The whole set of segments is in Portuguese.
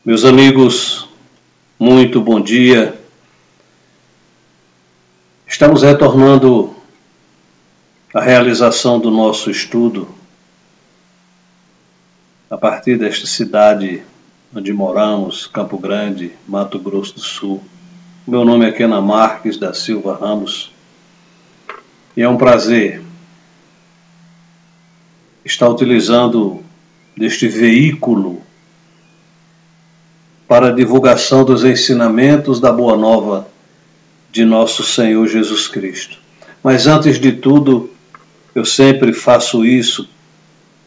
Meus amigos, muito bom dia. Estamos retornando à realização do nosso estudo a partir desta cidade onde moramos, Campo Grande, Mato Grosso do Sul. Meu nome é Kenan Marques da Silva Ramos e é um prazer estar utilizando deste veículo para a divulgação dos ensinamentos da Boa Nova de nosso Senhor Jesus Cristo. Mas antes de tudo, eu sempre faço isso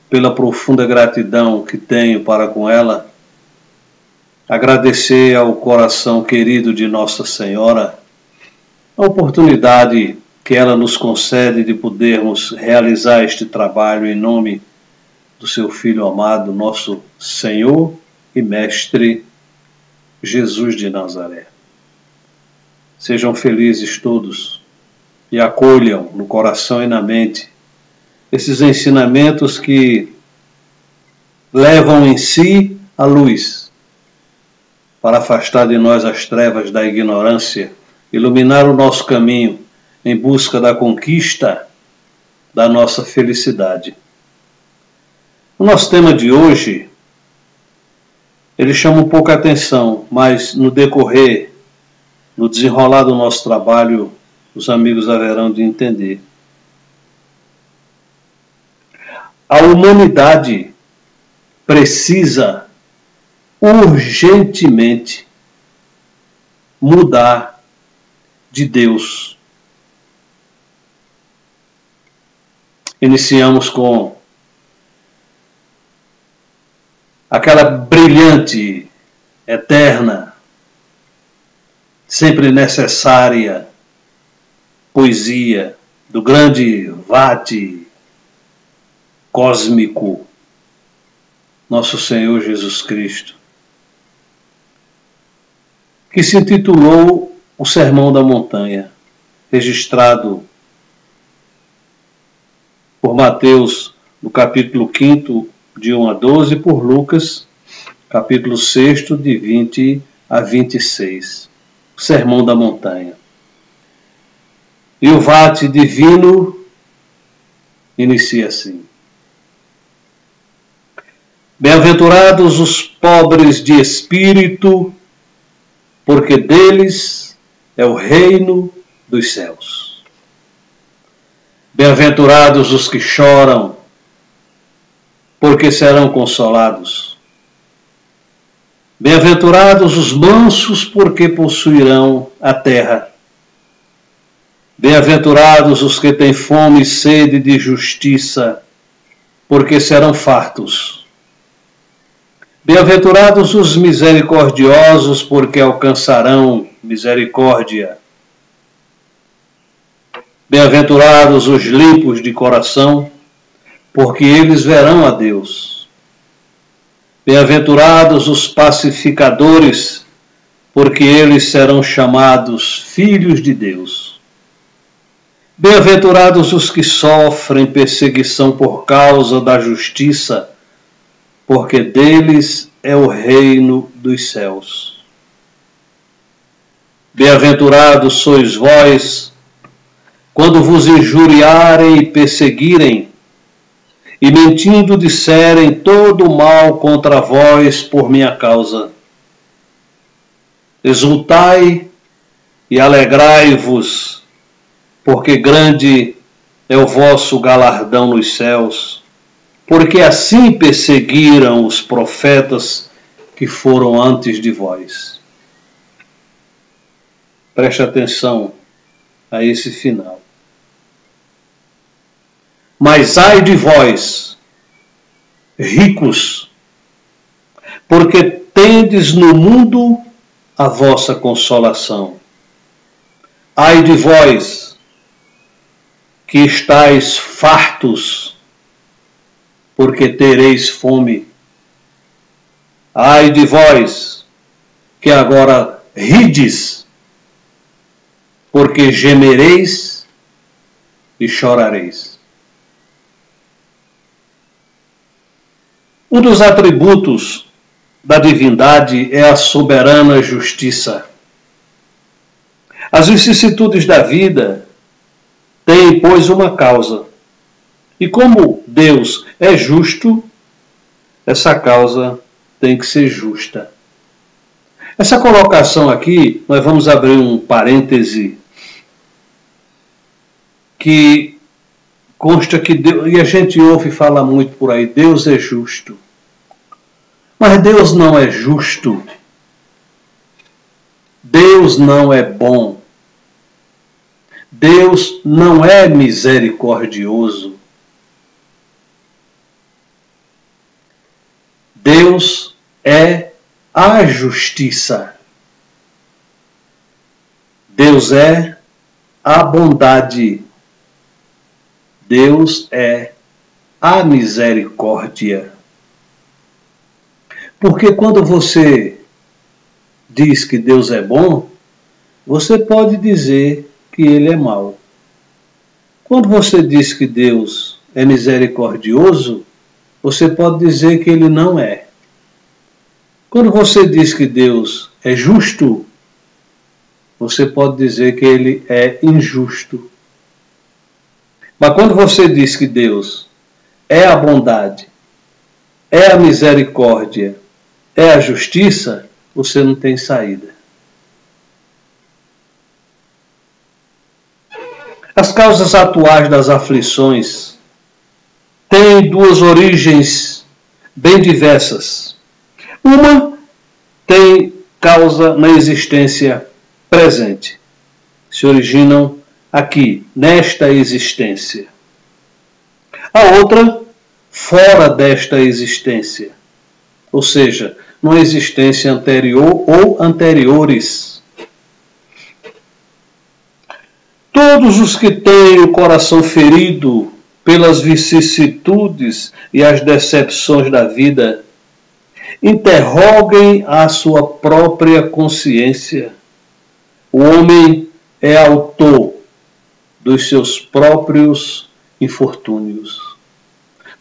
pela profunda gratidão que tenho para com ela, agradecer ao coração querido de Nossa Senhora a oportunidade que ela nos concede de podermos realizar este trabalho em nome do seu Filho amado, nosso Senhor e Mestre Jesus de Nazaré. Sejam felizes todos e acolham no coração e na mente esses ensinamentos que levam em si a luz para afastar de nós as trevas da ignorância, iluminar o nosso caminho em busca da conquista da nossa felicidade. O nosso tema de hoje ele chama um pouco a atenção, mas no decorrer, no desenrolar do nosso trabalho, os amigos haverão de entender. A humanidade precisa urgentemente mudar de Deus. Iniciamos com aquela brilhante, eterna, sempre necessária poesia do grande Vate cósmico, nosso Senhor Jesus Cristo, que se intitulou O Sermão da Montanha, registrado por Mateus no capítulo 5, de 1 a 12, por Lucas, capítulo 6, de 20 a 26. O Sermão da Montanha. E o Vate divino inicia assim: Bem-aventurados os pobres de espírito, porque deles é o reino dos céus. Bem-aventurados os que choram, porque serão consolados. Bem-aventurados os mansos, porque possuirão a terra. Bem-aventurados os que têm fome e sede de justiça, porque serão fartos. Bem-aventurados os misericordiosos, porque alcançarão misericórdia. Bem-aventurados os limpos de coração, porque eles verão a Deus. Bem-aventurados os pacificadores, porque eles serão chamados filhos de Deus. Bem-aventurados os que sofrem perseguição por causa da justiça, porque deles é o reino dos céus. Bem-aventurados sois vós, quando vos injuriarem e perseguirem, e mentindo disserem todo o mal contra vós por minha causa. Exultai e alegrai-vos, porque grande é o vosso galardão nos céus, porque assim perseguiram os profetas que foram antes de vós. Preste atenção a esse final. Mas ai de vós, ricos, porque tendes no mundo a vossa consolação. Ai de vós, que estáis fartos, porque tereis fome. Ai de vós, que agora rides, porque gemereis e chorareis. Um dos atributos da divindade é a soberana justiça. As vicissitudes da vida têm, pois, uma causa. E como Deus é justo, essa causa tem que ser justa. Essa colocação aqui, nós vamos abrir um parêntese, que consta que Deus, e a gente ouve falar muito por aí, Deus é justo. Mas Deus não é justo. Deus não é bom. Deus não é misericordioso. Deus é a justiça. Deus é a bondade. Deus é a misericórdia. Porque quando você diz que Deus é bom, você pode dizer que ele é mau. Quando você diz que Deus é misericordioso, você pode dizer que ele não é. Quando você diz que Deus é justo, você pode dizer que ele é injusto. Mas quando você diz que Deus é a bondade, é a misericórdia, é a justiça, você não tem saída. As causas atuais das aflições têm duas origens bem diversas. Uma tem causa na existência presente. Se originam aqui, nesta existência. A outra, fora desta existência. Ou seja, numa existência anterior ou anteriores. Todos os que têm o coração ferido pelas vicissitudes e as decepções da vida, interroguem a sua própria consciência. O homem é autor dos seus próprios infortúnios.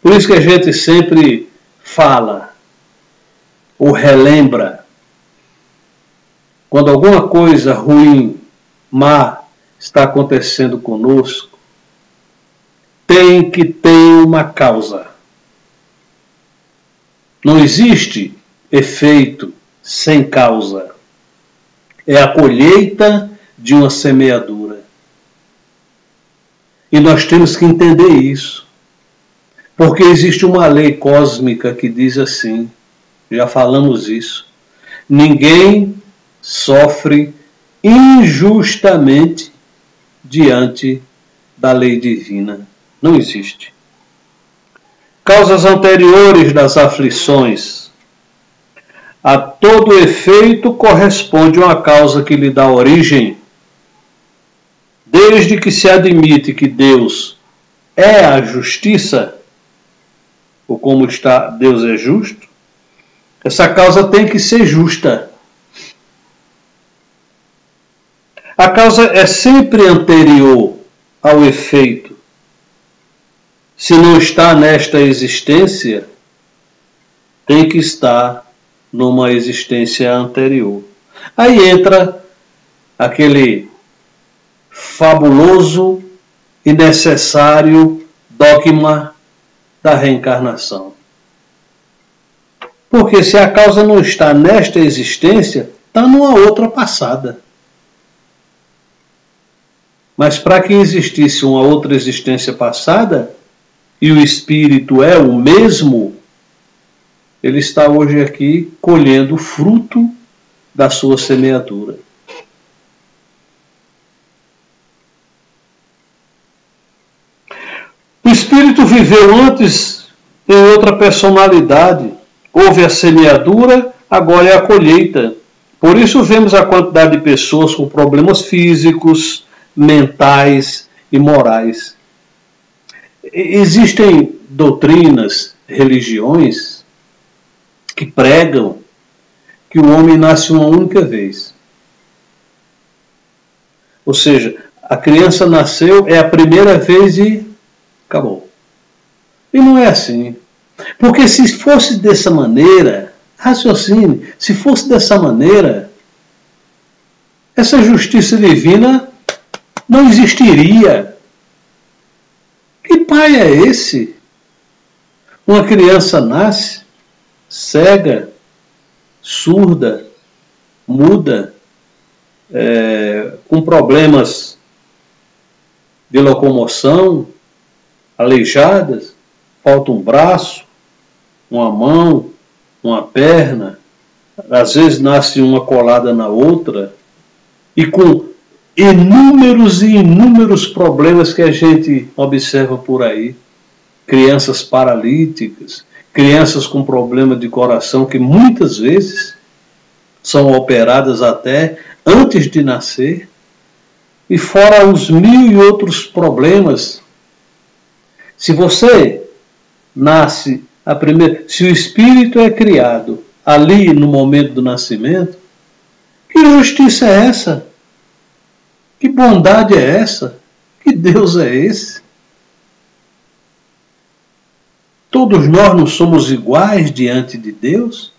Por isso que a gente sempre fala ou relembra quando alguma coisa ruim, má está acontecendo conosco, tem que ter uma causa. Não existe efeito sem causa. É a colheita de uma semeadura. E nós temos que entender isso. Porque existe uma lei cósmica que diz assim, já falamos isso, ninguém sofre injustamente diante da lei divina. Não existe. Causas anteriores das aflições. A todo efeito corresponde uma causa que lhe dá origem. Desde que se admite que Deus é a justiça, ou como está, Deus é justo, essa causa tem que ser justa. A causa é sempre anterior ao efeito. Se não está nesta existência, tem que estar numa existência anterior. Aí entra aquele fabuloso e necessário dogma da reencarnação. Porque se a causa não está nesta existência, está numa outra passada. Mas para que existisse uma outra existência passada, e o espírito é o mesmo, ele está hoje aqui colhendo o fruto da sua semeadura. O espírito viveu antes em outra personalidade. Houve a semeadura, agora é a colheita. Por isso vemos a quantidade de pessoas com problemas físicos, mentais e morais. Existem doutrinas, religiões que pregam que o homem nasce uma única vez. Ou seja, a criança nasceu, é a primeira vez e acabou. E não é assim. Porque se fosse dessa maneira, Raciocine. Se fosse dessa maneira, essa justiça divina não existiria. Que pai é esse? Uma criança nasce cega, surda, muda, com problemas de locomoção, aleijadas, falta um braço, uma mão, uma perna, às vezes nasce uma colada na outra, e com inúmeros e inúmeros problemas que a gente observa por aí. Crianças paralíticas, crianças com problema de coração que muitas vezes são operadas até antes de nascer, e fora os mil e outros problemas. Se você nasce se o espírito é criado ali no momento do nascimento, que justiça é essa? Que bondade é essa? Que Deus é esse? Todos nós não somos iguais diante de Deus?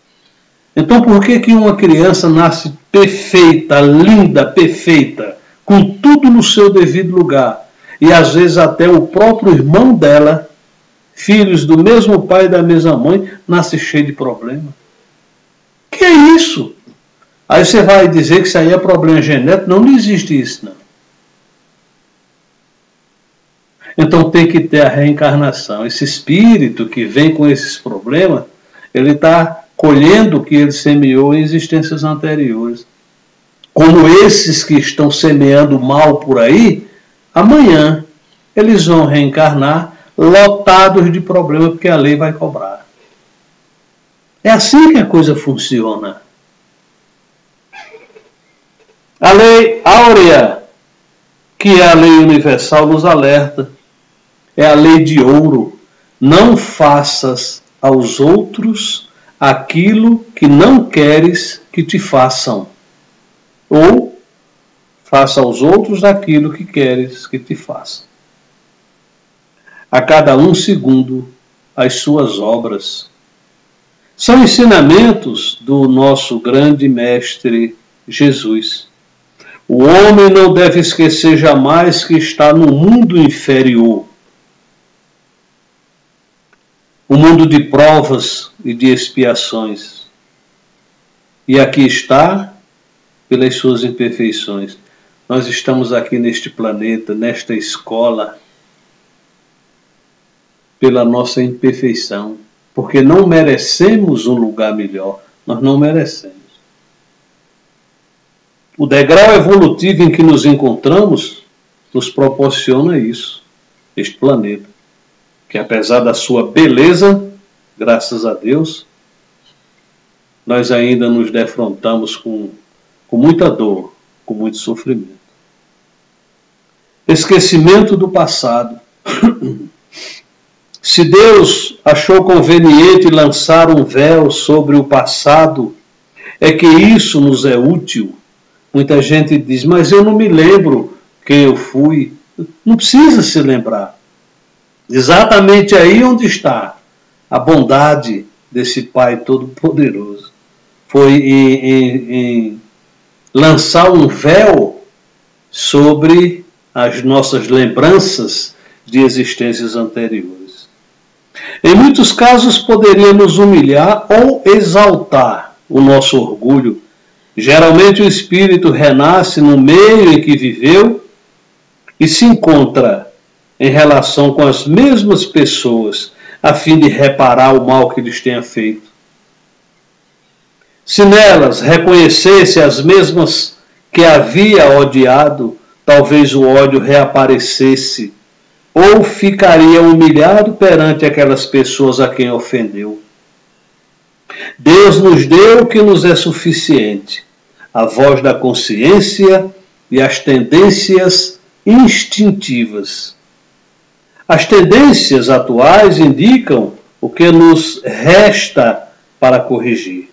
Então por que uma criança nasce perfeita, linda, perfeita, com tudo no seu devido lugar, e às vezes até o próprio irmão dela, filhos do mesmo pai e da mesma mãe, nasce cheio de problema? Que é isso? Aí você vai dizer que isso aí é problema genético? Não, não existe isso, não. Então tem que ter a reencarnação. Esse espírito que vem com esses problemas, ele está colhendo o que ele semeou em existências anteriores. Como esses que estão semeando mal por aí, amanhã eles vão reencarnar lotados de problemas, porque a lei vai cobrar. É assim que a coisa funciona. A lei áurea, que é a lei universal, nos alerta. É a lei de ouro. Não faças aos outros aquilo que não queres que te façam. Ou faça aos outros aquilo que queres que te façam. A cada um segundo as suas obras. São ensinamentos do nosso grande mestre Jesus. O homem não deve esquecer jamais que está no mundo inferior. O mundo de provas e de expiações. E aqui está, pelas suas imperfeições. Nós estamos aqui neste planeta, nesta escola, pela nossa imperfeição. Porque não merecemos um lugar melhor. Nós não merecemos. O degrau evolutivo em que nos encontramos nos proporciona isso, este planeta. Que apesar da sua beleza, graças a Deus, nós ainda nos defrontamos com muita dor, com muito sofrimento. Esquecimento do passado. Se Deus achou conveniente lançar um véu sobre o passado, é que isso nos é útil. Muita gente diz, mas eu não me lembro quem eu fui. Não precisa se lembrar. Exatamente aí onde está a bondade desse Pai Todo-Poderoso. Foi em lançar um véu sobre as nossas lembranças de existências anteriores. Em muitos casos poderíamos humilhar ou exaltar o nosso orgulho. Geralmente o espírito renasce no meio em que viveu e se encontra em relação com as mesmas pessoas, a fim de reparar o mal que lhes tenha feito. Se nelas reconhecesse as mesmas que havia odiado, talvez o ódio reaparecesse, ou ficaria humilhado perante aquelas pessoas a quem ofendeu. Deus nos deu o que nos é suficiente, a voz da consciência e as tendências instintivas. As tendências atuais indicam o que nos resta para corrigir.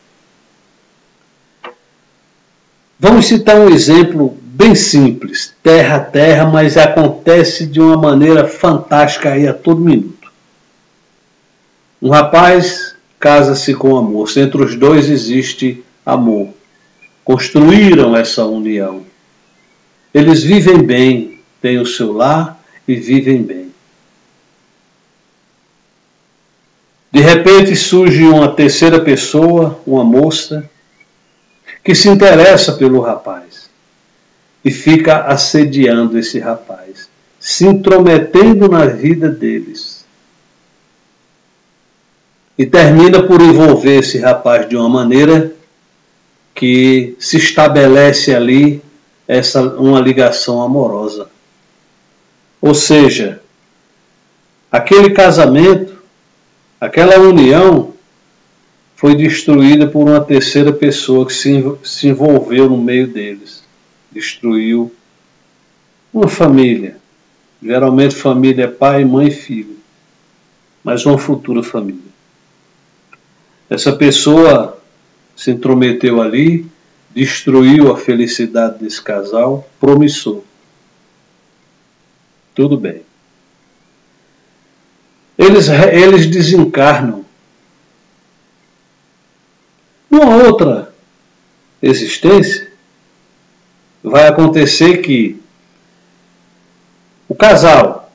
Vamos citar um exemplo bem simples, terra a terra, mas acontece de uma maneira fantástica aí a todo minuto. Um rapaz casa-se com a moça. Entre os dois existe amor. Construíram essa união. Eles vivem bem, têm o seu lar e vivem bem. De repente surge uma terceira pessoa, uma moça, que se interessa pelo rapaz e fica assediando esse rapaz, se intrometendo na vida deles. E termina por envolver esse rapaz de uma maneira que se estabelece ali uma ligação amorosa. Ou seja, aquele casamento, aquela união foi destruída por uma terceira pessoa que se envolveu no meio deles. Destruiu uma família. Geralmente família é pai, mãe e filho. Mas uma futura família. Essa pessoa se intrometeu ali, destruiu a felicidade desse casal, promissor. Tudo bem. Eles desencarnam. Numa outra existência, vai acontecer que o casal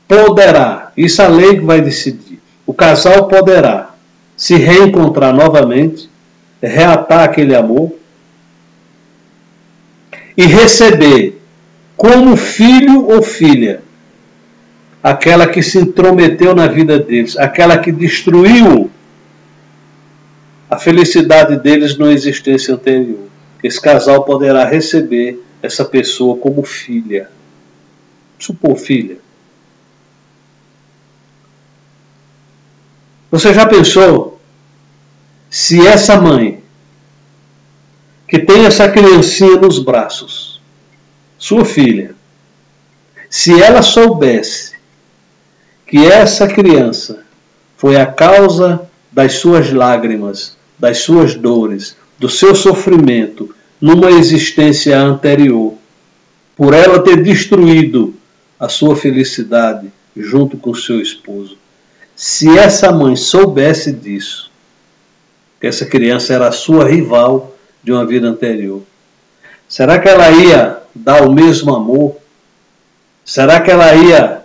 poderá, isso a lei vai decidir, o casal poderá se reencontrar novamente, reatar aquele amor e receber como filho ou filha aquela que se intrometeu na vida deles, aquela que destruiu a felicidade deles na existência anterior. Esse casal poderá receber essa pessoa como filha. Supor filha. Você já pensou se essa mãe que tem essa criancinha nos braços, sua filha, se ela soubesse que essa criança foi a causa das suas lágrimas, das suas dores, do seu sofrimento numa existência anterior, por ela ter destruído a sua felicidade junto com seu esposo, se essa mãe soubesse disso, que essa criança era a sua rival de uma vida anterior, será que ela ia dar o mesmo amor? Será que ela ia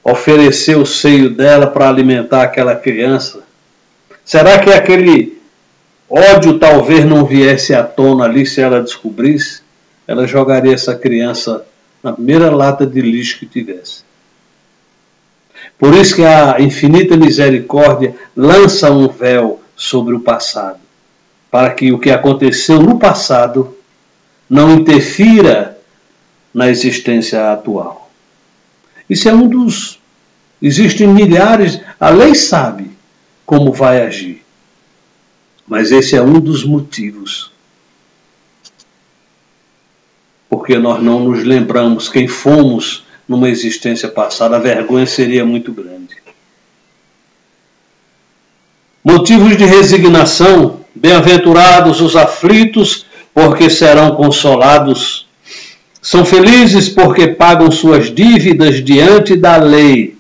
oferecer o seio dela para alimentar aquela criança? Será que aquele ódio talvez não viesse à tona ali se ela descobrisse? Ela jogaria essa criança na primeira lata de lixo que tivesse. Por isso que a infinita misericórdia lança um véu sobre o passado, para que o que aconteceu no passado não interfira na existência atual. Isso é um dos... Existem milhares... A lei sabe como vai agir, mas esse é um dos motivos. Porque nós não nos lembramos quem fomos numa existência passada, a vergonha seria muito grande. Motivos de resignação: bem-aventurados os aflitos, porque serão consolados. São felizes porque pagam suas dívidas diante da lei.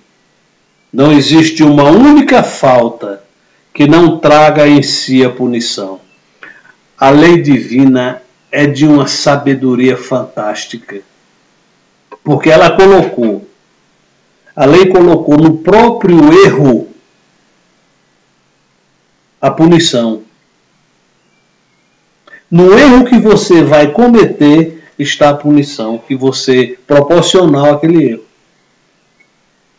Não existe uma única falta que não traga em si a punição. A lei divina é de uma sabedoria fantástica, porque ela colocou, a lei colocou no próprio erro a punição. No erro que você vai cometer está a punição que você proporcional àquele erro.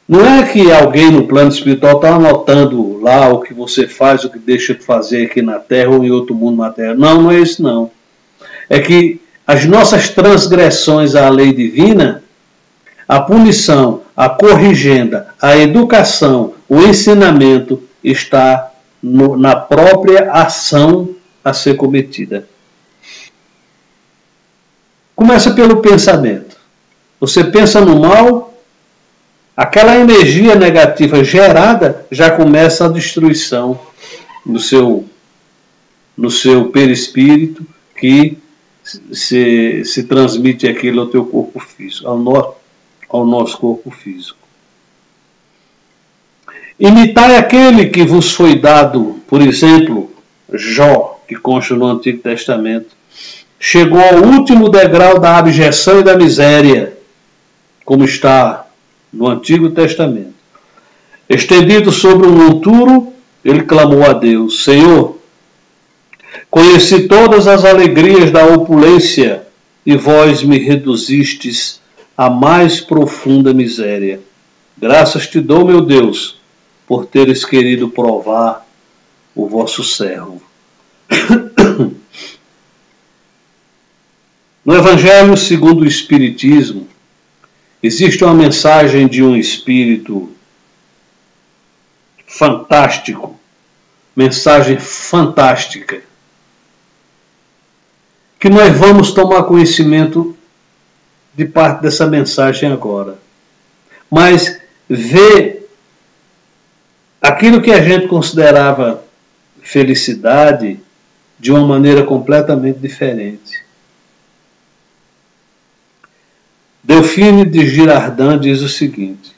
Não é que alguém no plano espiritual está anotando lá o que você faz, o que deixa de fazer aqui na Terra ou em outro mundo material. Não, não é isso não. É que as nossas transgressões à lei divina, a punição, a corrigenda, a educação, o ensinamento está na própria ação a ser cometida. Começa pelo pensamento. Você pensa no mal, aquela energia negativa gerada já começa a destruição no seu perispírito, que se transmite aquilo ao teu corpo físico, ao nosso corpo físico. Imitai aquele que vos foi dado, por exemplo, Jó, que consta no Antigo Testamento, chegou ao último degrau da abjeção e da miséria, como está no Antigo Testamento. Estendido sobre um monturo, ele clamou a Deus: Senhor, conheci todas as alegrias da opulência, e vós me reduzistes à mais profunda miséria. Graças te dou, meu Deus, por teres querido provar o vosso servo. No Evangelho segundo o Espiritismo, existe uma mensagem de um espírito fantástico, mensagem fantástica, que nós vamos tomar conhecimento de parte dessa mensagem agora. Mas ver aquilo que a gente considerava felicidade de uma maneira completamente diferente. Delphine de Girardin diz o seguinte: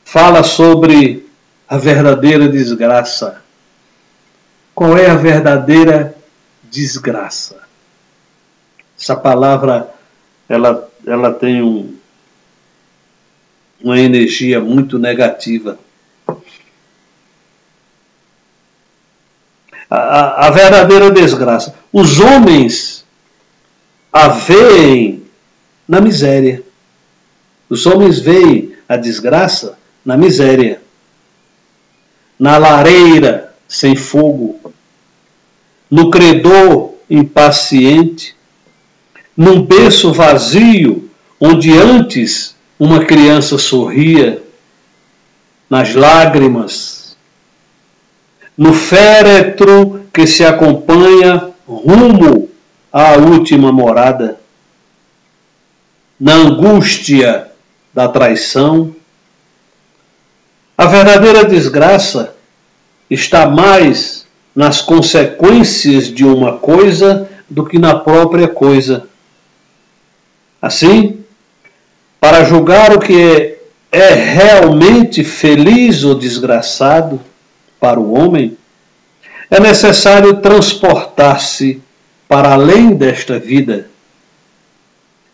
fala sobre a verdadeira desgraça. Qual é a verdadeira desgraça? Essa palavra ela tem uma energia muito negativa. A verdadeira desgraça. Os homens a veem na miséria. Os homens veem a desgraça na miséria, na lareira sem fogo, no credor impaciente, num berço vazio onde antes uma criança sorria, nas lágrimas, no féretro que se acompanha rumo à última morada, na angústia da traição. A verdadeira desgraça está mais nas consequências de uma coisa do que na própria coisa. Assim, para julgar o que é realmente feliz ou desgraçado para o homem, é necessário transportar-se para além desta vida,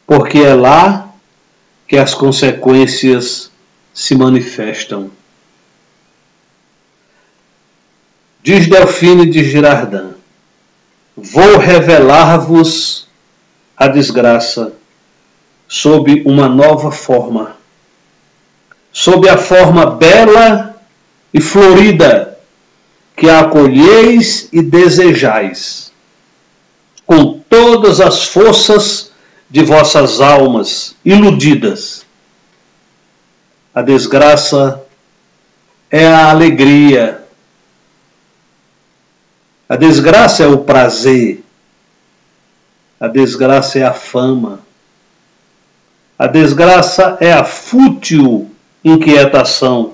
porque é lá que as consequências se manifestam. Diz Delphine de Girardin: vou revelar-vos a desgraça sob uma nova forma, sob a forma bela e florida que a acolheis e desejais, com todas as forças de vossas almas iludidas. A desgraça é a alegria. A desgraça é o prazer. A desgraça é a fama. A desgraça é a fútil inquietação.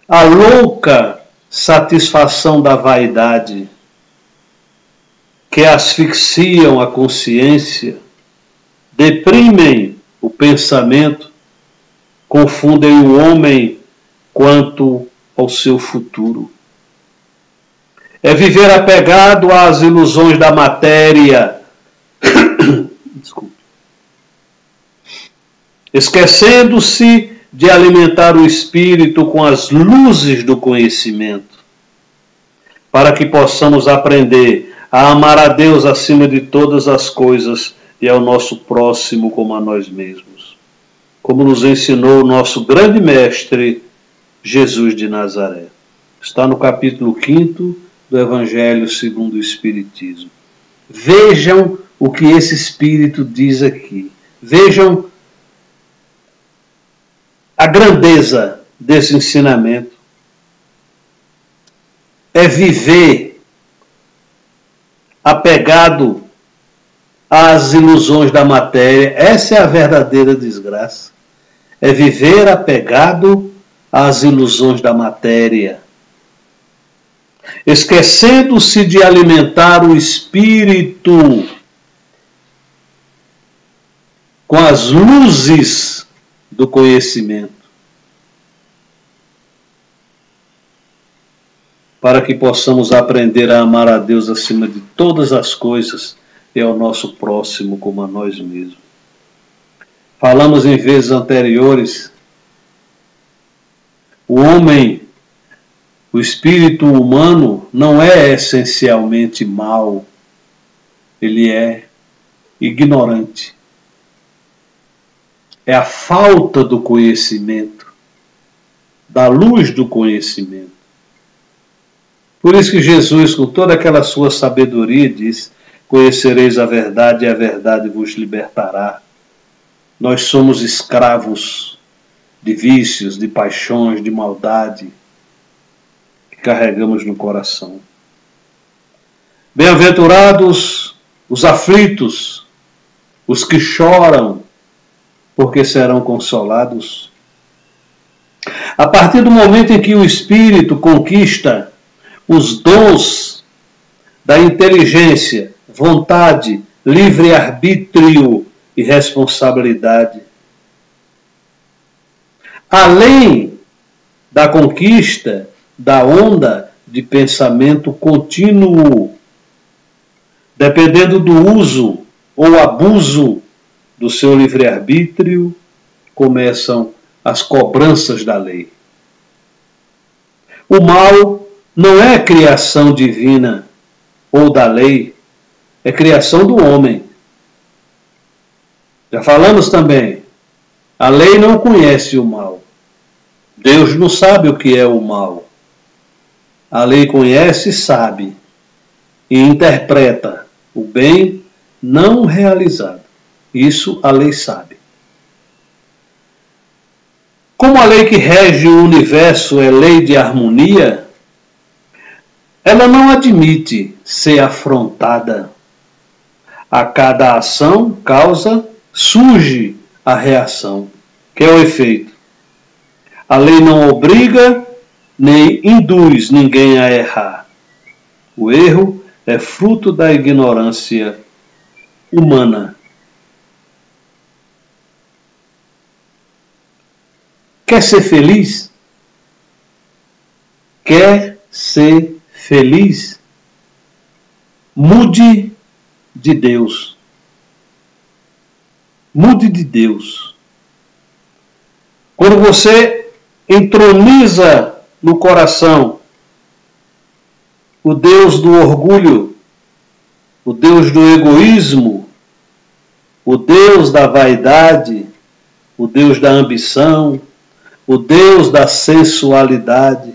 A louca satisfação da vaidade, que asfixiam a consciência, deprimem o pensamento, confundem o homem quanto ao seu futuro. É viver apegado às ilusões da matéria, esquecendo-se de alimentar o espírito com as luzes do conhecimento, para que possamos aprender a amar a Deus acima de todas as coisas e ao nosso próximo como a nós mesmos, como nos ensinou o nosso grande mestre Jesus de Nazaré. Está no capítulo 5º do Evangelho segundo o Espiritismo. Vejam o que esse Espírito diz aqui. Vejam a grandeza desse ensinamento. É viver apegado às ilusões da matéria. Essa é a verdadeira desgraça. É viver apegado às ilusões da matéria, esquecendo-se de alimentar o espírito com as luzes do conhecimento, para que possamos aprender a amar a Deus acima de todas as coisas e ao nosso próximo como a nós mesmos. Falamos em vezes anteriores, o homem, o espírito humano não é essencialmente mau, ele é ignorante. É a falta do conhecimento, da luz do conhecimento. Por isso que Jesus, com toda aquela sua sabedoria, diz: conhecereis a verdade e a verdade vos libertará. Nós somos escravos de vícios, de paixões, de maldade que carregamos no coração. Bem-aventurados os aflitos, os que choram, porque serão consolados. A partir do momento em que o Espírito conquista os dons da inteligência, vontade, livre-arbítrio e responsabilidade, além da conquista da onda de pensamento contínuo, dependendo do uso ou abuso do seu livre-arbítrio, começam as cobranças da lei. O mal não é criação divina ou da lei, é criação do homem. Já falamos também, a lei não conhece o mal. Deus não sabe o que é o mal. A lei conhece e sabe, e interpreta o bem não realizado. Isso a lei sabe. Como a lei que rege o universo é lei de harmonia, ela não admite ser afrontada. A cada ação, causa, surge a reação, que é o efeito. A lei não obriga nem induz ninguém a errar. O erro é fruto da ignorância humana. Quer ser feliz? Quer ser feliz? Mude de Deus. Mude de Deus. Quando você entroniza no coração o Deus do orgulho, o Deus do egoísmo, o Deus da vaidade, o Deus da ambição, o Deus da sensualidade,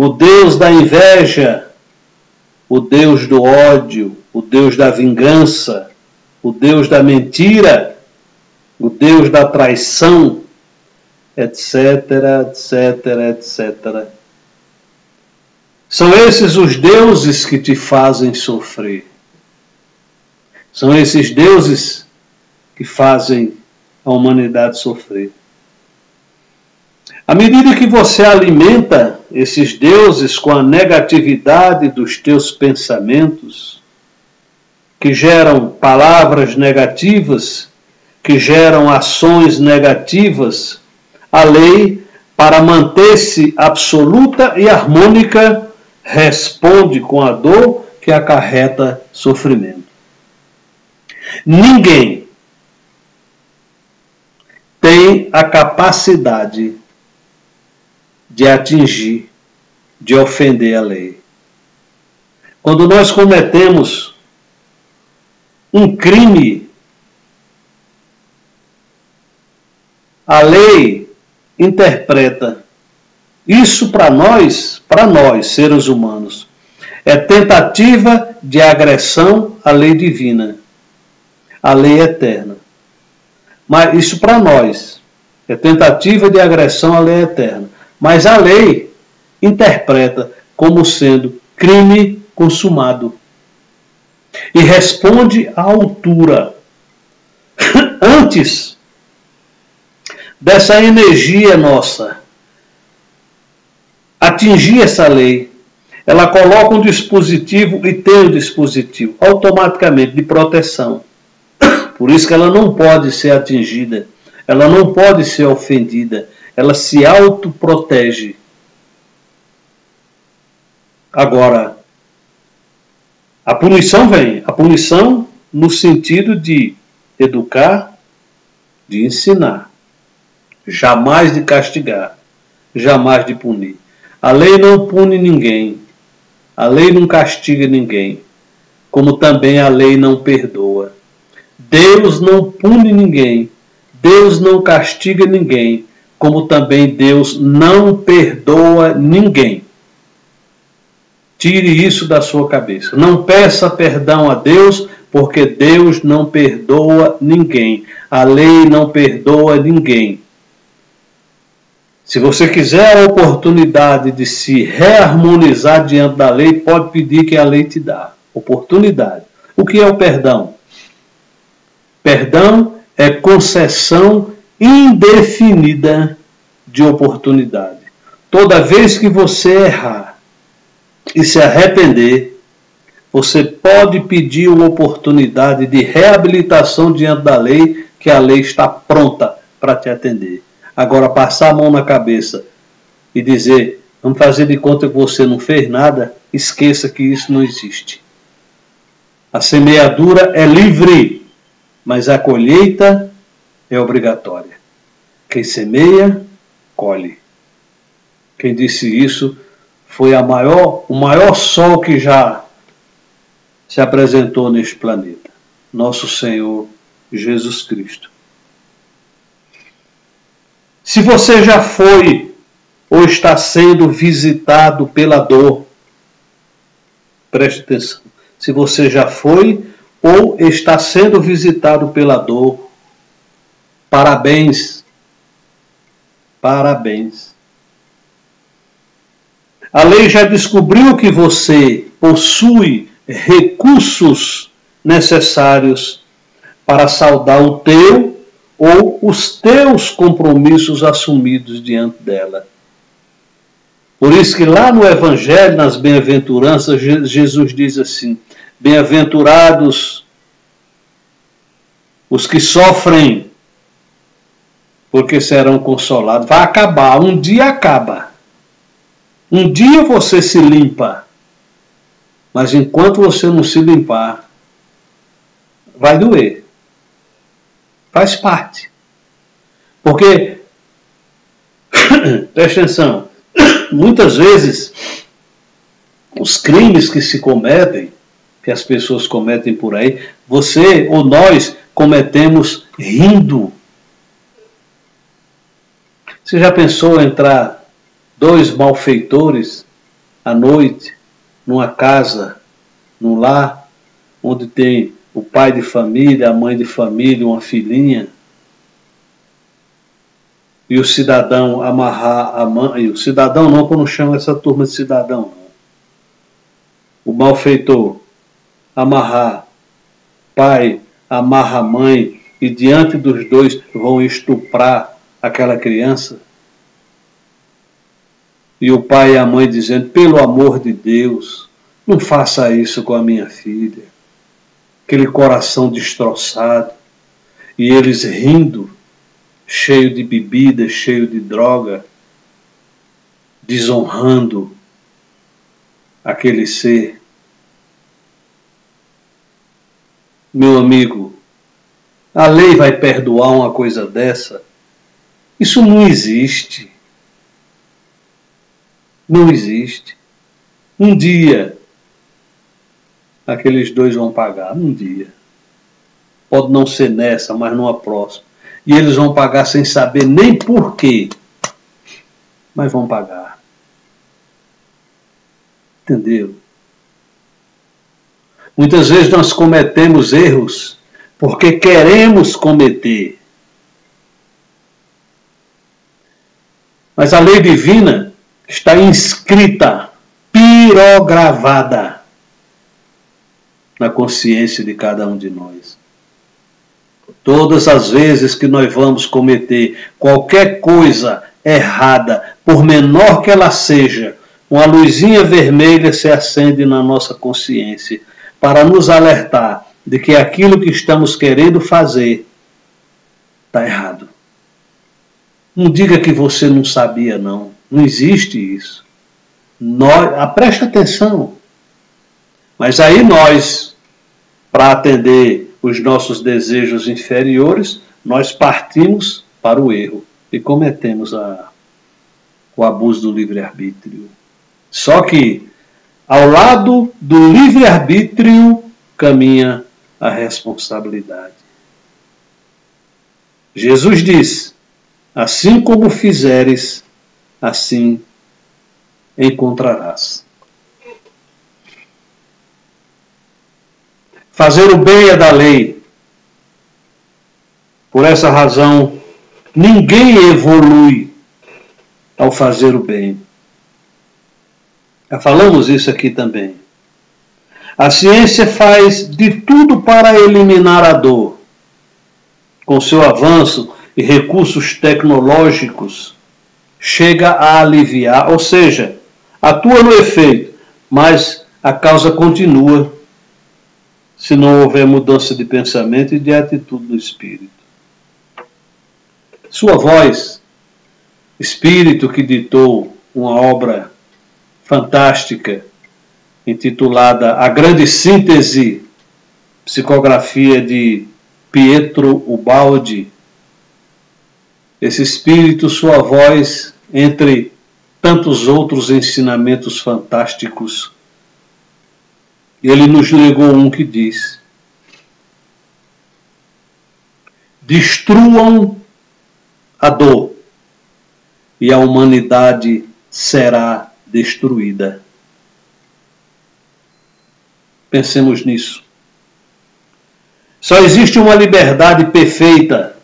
o Deus da inveja, o Deus do ódio, o Deus da vingança, o Deus da mentira, o Deus da traição, etc, etc, etc. São esses os deuses que te fazem sofrer. São esses deuses que fazem a humanidade sofrer. À medida que você alimenta esses deuses com a negatividade dos teus pensamentos, que geram palavras negativas, que geram ações negativas, a lei, para manter-se absoluta e harmônica, responde com a dor que acarreta sofrimento. Ninguém tem a capacidade de atingir, de ofender a lei. Quando nós cometemos um crime, a lei interpreta isso para nós, seres humanos, é tentativa de agressão à lei divina, à lei eterna. Mas isso para nós é tentativa de agressão à lei eterna. Mas a lei interpreta como sendo crime consumado e responde à altura. Antes dessa energia nossa atingir essa lei, ela coloca um dispositivo e tem um dispositivo automaticamente de proteção. Por isso que ela não pode ser atingida, ela não pode ser ofendida, ela se autoprotege. Agora, a punição vem. A punição no sentido de educar, de ensinar. Jamais de castigar. Jamais de punir. A lei não pune ninguém. A lei não castiga ninguém. Como também a lei não perdoa. Deus não pune ninguém. Deus não castiga ninguém. Como também Deus não perdoa ninguém. Tire isso da sua cabeça. Não peça perdão a Deus, porque Deus não perdoa ninguém. A lei não perdoa ninguém. Se você quiser a oportunidade de se reharmonizar diante da lei, pode pedir que a lei te dá. Oportunidade. O que é o perdão? Perdão é concessão indefinida de oportunidade. Toda vez que você errar e se arrepender, você pode pedir uma oportunidade de reabilitação diante da lei, que a lei está pronta para te atender. Agora, passar a mão na cabeça e dizer, vamos fazer de conta que você não fez nada, esqueça que isso não existe. A semeadura é livre, mas a colheita é obrigatória. Quem semeia, colhe. Quem disse isso foi o maior sol que já se apresentou neste planeta, nosso Senhor Jesus Cristo. Se você já foi ou está sendo visitado pela dor, preste atenção. Se você já foi ou está sendo visitado pela dor, parabéns. Parabéns. A lei já descobriu que você possui recursos necessários para saldar o teu ou os teus compromissos assumidos diante dela. Por isso que lá no Evangelho, nas bem-aventuranças, Jesus diz assim, bem-aventurados os que sofrem, porque serão consolados. Vai acabar, um dia acaba. Um dia você se limpa, mas enquanto você não se limpar, vai doer. Faz parte. Porque, preste atenção, muitas vezes os crimes que se cometem, que as pessoas cometem por aí, você ou nós cometemos rindo. Você já pensou em entrar 2 malfeitores à noite numa casa, num lar, onde tem o pai de família, a mãe de família, uma filhinha, e o cidadão amarrar a mãe, o cidadão não, que eu não chamo essa turma de cidadão, não. O malfeitor amarrar pai, amarra a mãe, e diante dos dois vão estuprar aquela criança, e o pai e a mãe dizendo, pelo amor de Deus, não faça isso com a minha filha. Aquele coração destroçado, e eles rindo, cheio de bebida, cheio de droga, desonrando aquele ser. Meu amigo, a lei vai perdoar uma coisa dessa? Isso não existe. Não existe. Um dia, aqueles 2 vão pagar. Um dia. Pode não ser nessa, mas numa próxima. E eles vão pagar sem saber nem por quê. Mas vão pagar. Entendeu? Muitas vezes nós cometemos erros porque queremos cometer. Mas a lei divina está inscrita, pirogravada na consciência de cada um de nós. Todas as vezes que nós vamos cometer qualquer coisa errada, por menor que ela seja, uma luzinha vermelha se acende na nossa consciência para nos alertar de que aquilo que estamos querendo fazer está errado. Não diga que você não sabia, não. Não existe isso. preste atenção, mas aí nós, para atender os nossos desejos inferiores, nós partimos para o erro e cometemos o abuso do livre-arbítrio. Só que, ao lado do livre-arbítrio, caminha a responsabilidade. Jesus diz: assim como fizeres, assim encontrarás. Fazer o bem é da lei. Por essa razão, ninguém evolui ao fazer o bem. Já falamos isso aqui também. A ciência faz de tudo para eliminar a dor. Com seu avanço e recursos tecnológicos, chega a aliviar, ou seja, atua no efeito, mas a causa continua se não houver mudança de pensamento e de atitude do espírito. Sua voz, espírito que ditou uma obra fantástica intitulada A Grande Síntese, psicografia de Pietro Ubaldi. Esse espírito, sua voz, entre tantos outros ensinamentos fantásticos, ele nos legou um que diz: destruam a dor e a humanidade será destruída. Pensemos nisso. Só existe uma liberdade perfeita,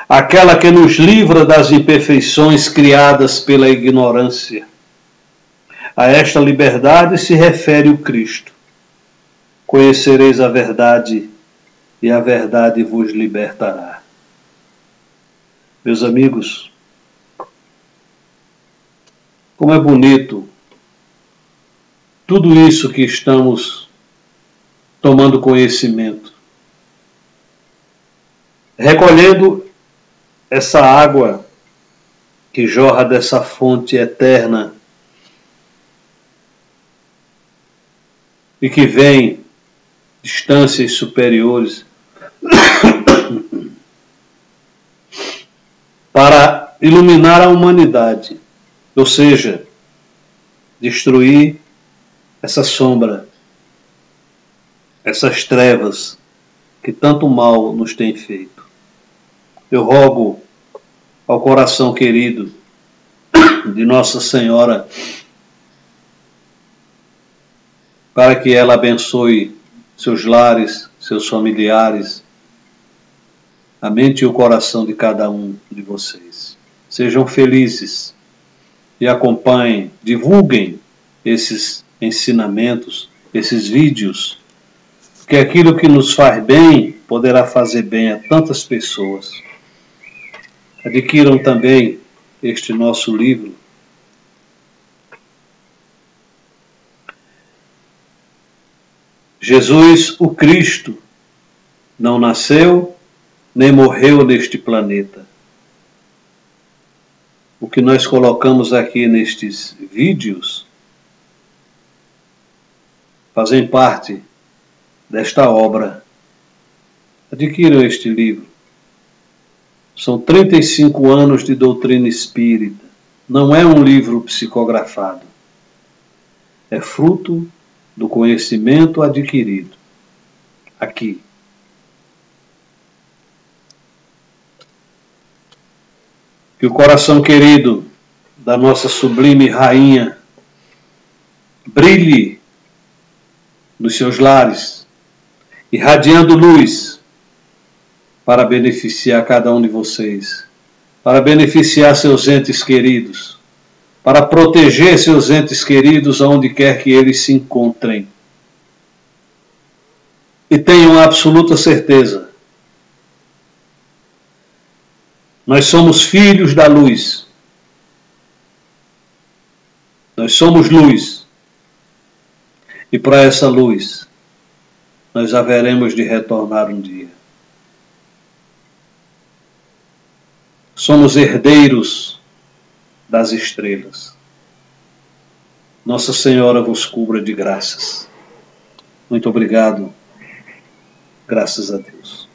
aquela que nos livra das imperfeições criadas pela ignorância. A esta liberdade se refere o Cristo. Conhecereis a verdade, e a verdade vos libertará. Meus amigos, como é bonito tudo isso que estamos tomando conhecimento, recolhendo essa água que jorra dessa fonte eterna e que vem de distâncias superiores para iluminar a humanidade, ou seja, destruir essa sombra, essas trevas que tanto mal nos tem feito. Eu rogo ao coração querido de Nossa Senhora para que ela abençoe seus lares, seus familiares, a mente e o coração de cada um de vocês. Sejam felizes e acompanhem, divulguem esses ensinamentos, esses vídeos, porque aquilo que nos faz bem poderá fazer bem a tantas pessoas. Adquiram também este nosso livro. Jesus, o Cristo, não nasceu nem morreu neste planeta. O que nós colocamos aqui nestes vídeos fazem parte desta obra. Adquiram este livro. São 35 anos de doutrina espírita. Não é um livro psicografado. É fruto do conhecimento adquirido aqui. Que o coração querido da nossa sublime rainha brilhe nos seus lares, irradiando luz para beneficiar cada um de vocês, para beneficiar seus entes queridos, para proteger seus entes queridos aonde quer que eles se encontrem. E tenham absoluta certeza, nós somos filhos da luz. Nós somos luz. E para essa luz, nós haveremos de retornar um dia. Somos herdeiros das estrelas. Nossa Senhora vos cubra de graças. Muito obrigado. Graças a Deus.